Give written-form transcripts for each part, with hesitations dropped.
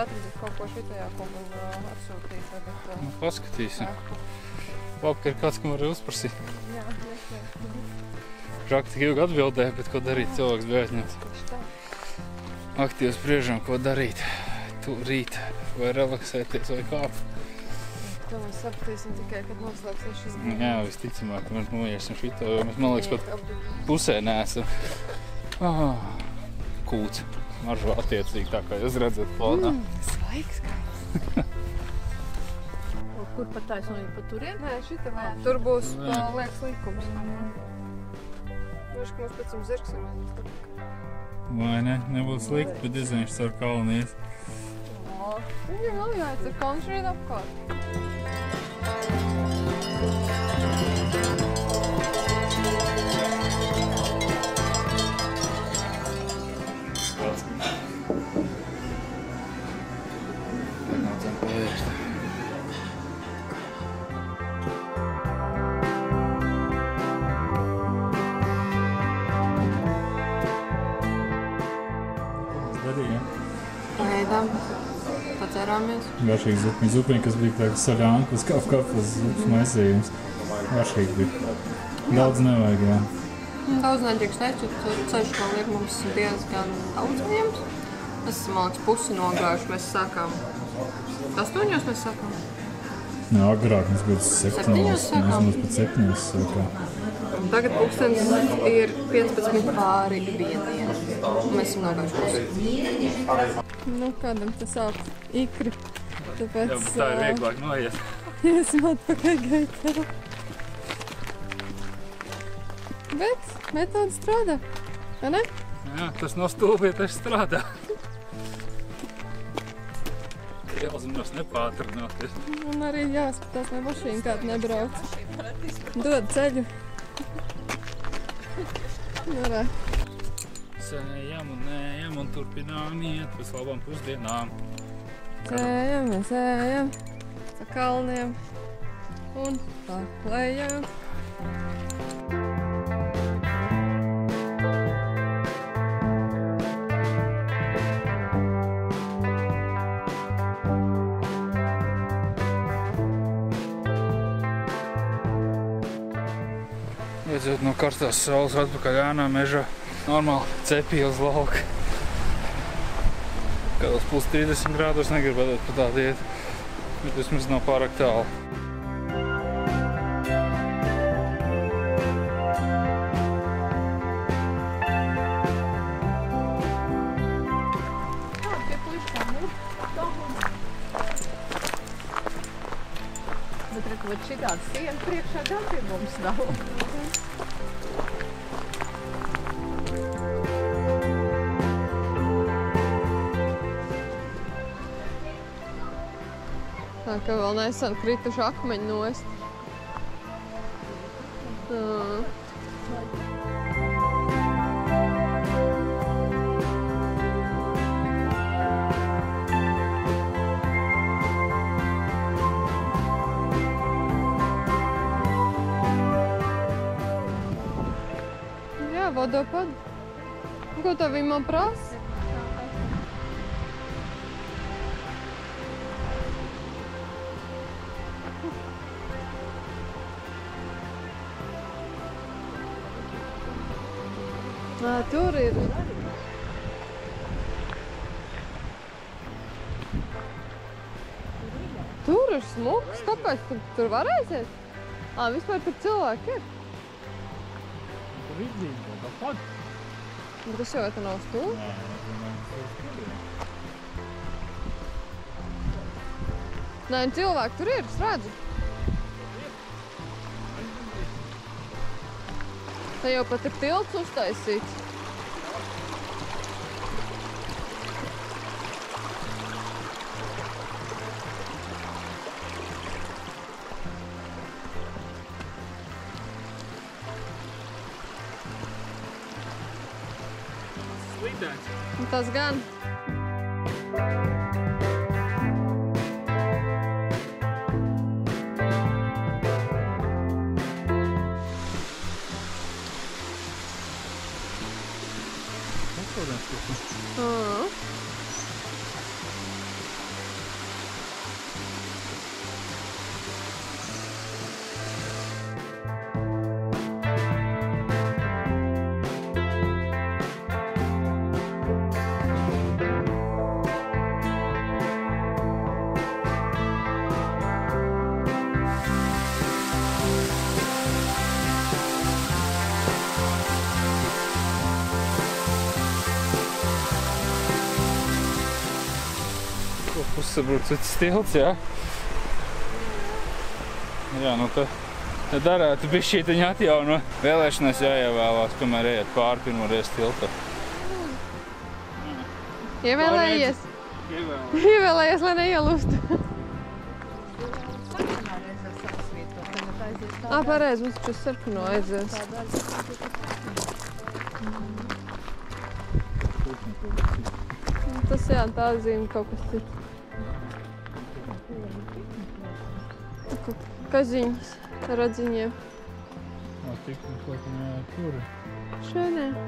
atradu kaut ko šitajā, ko man atsūtīt. Nu, paskatīsim. Labi, ka ir kāds, kam var uzprasīt. Jā, neslēgt. Žāk tik ilgi atbildēja, bet ko darīt cilvēks bija aizņemts. Aktīvi spriežam, ko darīt. Tu rīt vai relaksēties vai kāpt. To mēs sapratīsim tikai, kad noslēgsies šis brīdis. Jā, visticamāk, mēs noiesim šito, jo mēs, man liekas, pat pusē neesam. Kūts. Maržo attiecīgi, tā kā jūs redzat fonā. Svaigs kāds. Kur pat taisnojot pa turien? Nē, šita vēl. Tur būs liekas likums. Viņš, ka mums pēc tam zirgs ir vēl. Vai ne? Nebūtu slikti, bet diezvēnš caur kalnu ies. Viņam vēl jāiet ar konšrīdu apkārt. Nācam pavērst. Ēdam, pacerāmies. Garšīgi zupiņi, kas bija tā saļānka uz kapkas zupas maisījums. Garšīgi bija. Daudz nevajag, jā. Daudz nedrīkst teikt, jo ceļš vēl ir mums diezgan daudz ņemts. Mēs esam, man liekas, pusi nogājuši. Mēs sākām 8 mēs sākām. Jā, agrāk mēs būtu 7. Mēs pat 7 sākām. Tagad pulkstenis ir 15 pāri 1. Mēs esam nogājuši pusi. Nu, kādam tas sāp ikri. Tāpēc... Jā, tā ir vieglāk noiet. Iesim atpakaļ gaitā. Bet metode strādā, vai ne? Jā, tas no stulbietaši strādā. Jāuzmanās nepātrināties. Un arī jāskatās, lai mašīna kāda nebrauc. Dod ceļu. Nē. Sējam un nējam un turpinām iet pēc labām pusdienām. Sējam un sējam pa kalniem un pa lejām. Iedzot no karstās saules atpakaļ ēnā mežā. Normāli cepīja uz lauka. Kādos plus 30 grādos negribētu pa tādu iet, bet vismaz nav pārāk tālu. Bet šitāds siena priekšā gan pie mums nav. Tā kā vēl nesen krituši akmeņi nost. Jā, vodopad. Ko tev viņi man prasa? Tur ir. Tur ir smuks. Kāpēc tur var aiziet? Vispār tur cilvēki ir. Tur izdzīvo, tāpat. Bet tas jau nav stūri. Nē, cilvēki tur ir, es redzu. Te jau pat ir tilts uztaisīts. Slīdēns. Tas gan. Cits, varbūt cits stils, jā. Jā, nu te darētu bišķītiņu atjauno. Vēlēšanās jāievēlās, kamēr ejat pāri pirmoreiz tiltu. Ievēlējies? Ievēlējies, lai neielūstu. Pareizi, mums taču sarkano aizies. Tas jā, tā zīme kaut kas cits. Kaziņas ar radziņiem. Tik kaut kā kuri? Šeit.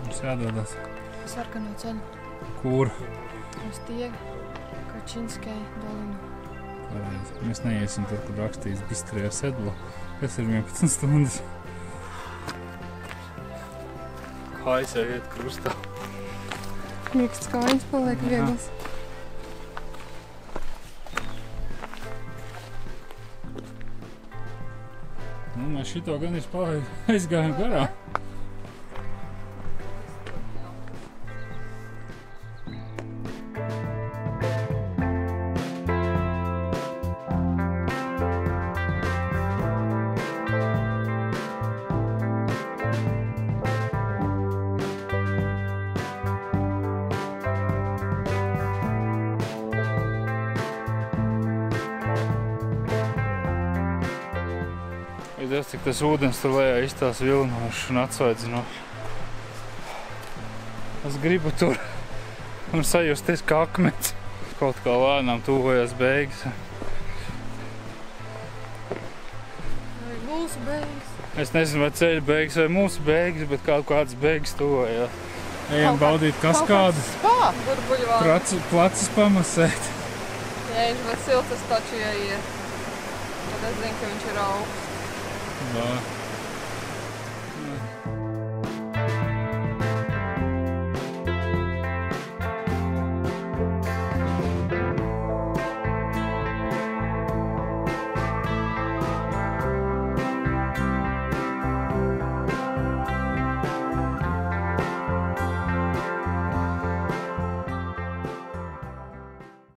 Mums jādodas. Sarkano ceļu. Kur? Uz Tiegu, Kačinskai dolinu. Pareizi. Mēs neiesim tur, kur rakstīts Bistrajā sedlo. Kas ir 11 stundas? Kājas jau iet krustā. Mīksts kājas paliek vieglas. Nu, mēs šito gan aizgājām garā. Dievs, cik tas ūdens tur lejā iztās vilinoši un atsvaidzinoši. Es gribu tur un sajusties kā akmens. Kaut kā lēnām tuvojas beigas. Vai mūsu beigas? Es nezinu, vai ceļa beigas vai mūsu beigas, bet kaut kādas beigas tuvojās. Ejam baudīt kaskādu. Spā, burbuļvānu. Placus pamasēt. Ja viņš vēl siltas taču ieiet. Tad es zinu, ka viņš ir augsts. Jā.